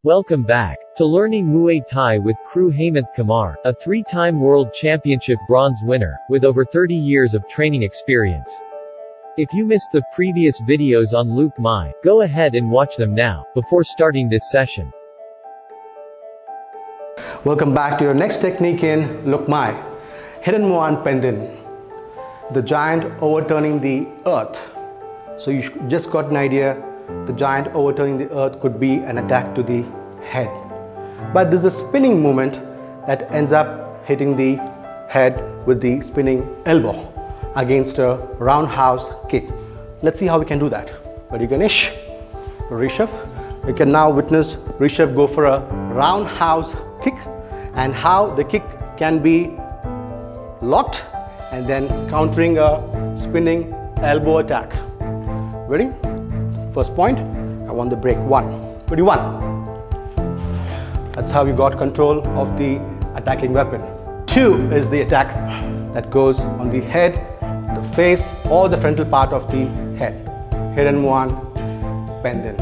Welcome back to learning Muay Thai with Kru Hemanth Kumar, a 3-time World Championship bronze winner, with over 30 years of training experience. If you missed the previous videos on Luk Mai, go ahead and watch them now, before starting this session. Welcome back to your next technique in Luk Mai, Hiran Muan Pendin, the giant overturning the earth. So you just got an idea. The giant overturning the earth could be an attack to the head. But there's a spinning movement that ends up hitting the head with the spinning elbow against a roundhouse kick. Let's see how we can do that. Ready, Ganesh? Rishabh. We can now witness Rishabh go for a roundhouse kick and how the kick can be locked and then countering a spinning elbow attack. Ready? First point, I want the break. 1. Ready, 1. That's how you got control of the attacking weapon. 2 is the attack that goes on the head, the face, or the frontal part of the head. Hiran Muan Pendin.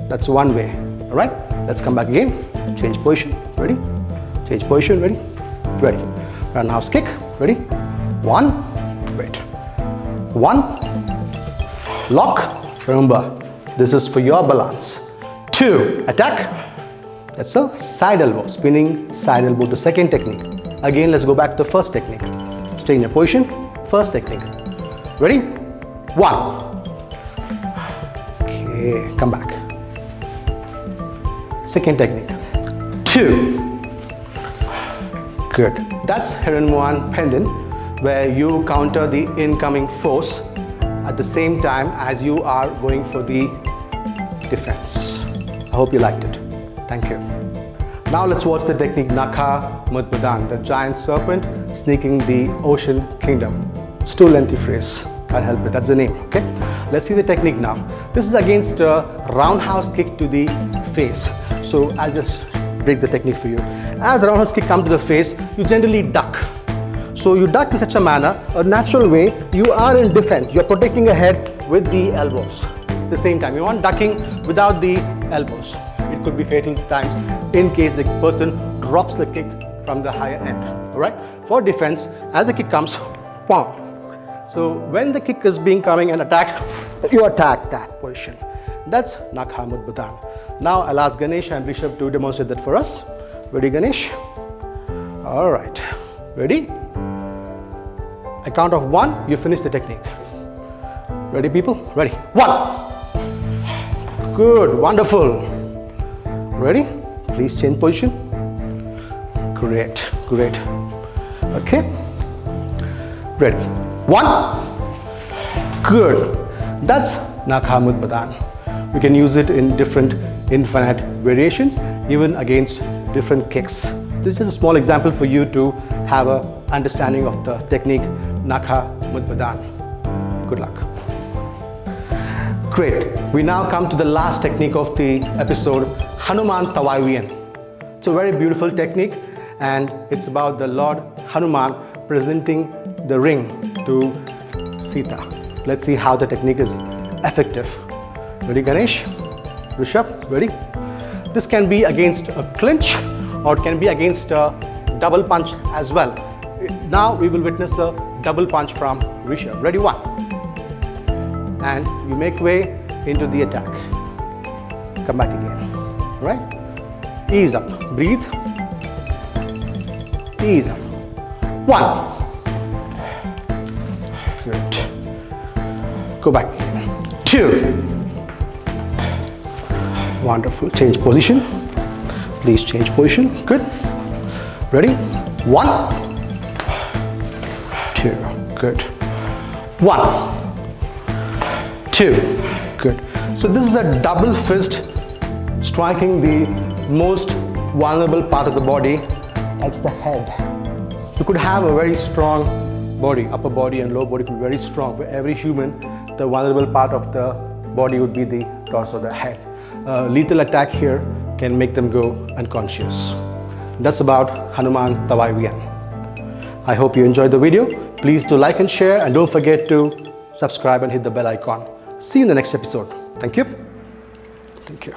That's one way. Alright, let's come back again. Change position. Ready? Change position. Ready? Ready. Roundhouse kick. Ready? 1. Wait. 1. Lock. Remember, this is for your balance. 2. Attack. That's a side elbow, spinning side elbow, the second technique. Again, let's go back to the first technique. Stay in your position. First technique. Ready? 1. Okay, come back. Second technique. 2. Good. That's Hiran Muan Pendin, where you counter the incoming force at the same time as you are going for the defense. I hope you liked it. Thank you. Now let's watch the technique Naka Mud Badan, the giant serpent sneaking the ocean kingdom. It's too lengthy phrase. Can't help it. That's the name. Okay. Let's see the technique now. This is against a roundhouse kick to the face. So I'll just break the technique for you. As a roundhouse kick comes to the face, you generally duck. So you duck in such a manner, a natural way. You are in defense. You are protecting your head with the elbows. At the same time, you want ducking without the elbows. It could be fatal at times in case the person drops the kick from the higher end. Alright? For defense, as the kick comes, pom. So when the kick is being coming and attacked, you attack that position. That's Naka Mud Badan. Now I'll ask Ganesh and Rishabh to demonstrate that for us. Ready, Ganesh? Alright. Ready? I count of 1, you finish the technique. Ready, people? Ready? 1. Good, wonderful. Ready? Please change position. Great, great. Okay. Ready? 1. Good. That's Naka Mud Badan. We can use it in different infinite variations, even against different kicks. This is a small example for you to have an understanding of the technique Naka Mud Badan. Good luck. Great. We now come to the last technique of the episode, Hanuman Tawai Waen. It's a very beautiful technique and it's about the Lord Hanuman presenting the ring to Sita. Let's see how the technique is effective. Ready, Ganesh? Rishabh, ready? This can be against a clinch or it can be against a double punch as well. Now we will witness a double punch from Rishabh. Ready, 1. And you make way into the attack. Come back again. Right? Ease up. Breathe. Ease up. 1. Good. Go back again. 2. Wonderful. Change position. Please change position. Good. Ready? 1. 2. Good. 1. 2. Good. So this is a double fist striking the most vulnerable part of the body. That's the head. You could have a very strong body, upper body and lower body could be very strong. For every human, the vulnerable part of the body would be the torso, the head. Lethal attack here can make them go unconscious. That's about Hanuman Tawai Waen. I hope you enjoyed the video. Please do like and share and don't forget to subscribe and hit the bell icon. See you in the next episode. Thank you. Thank you.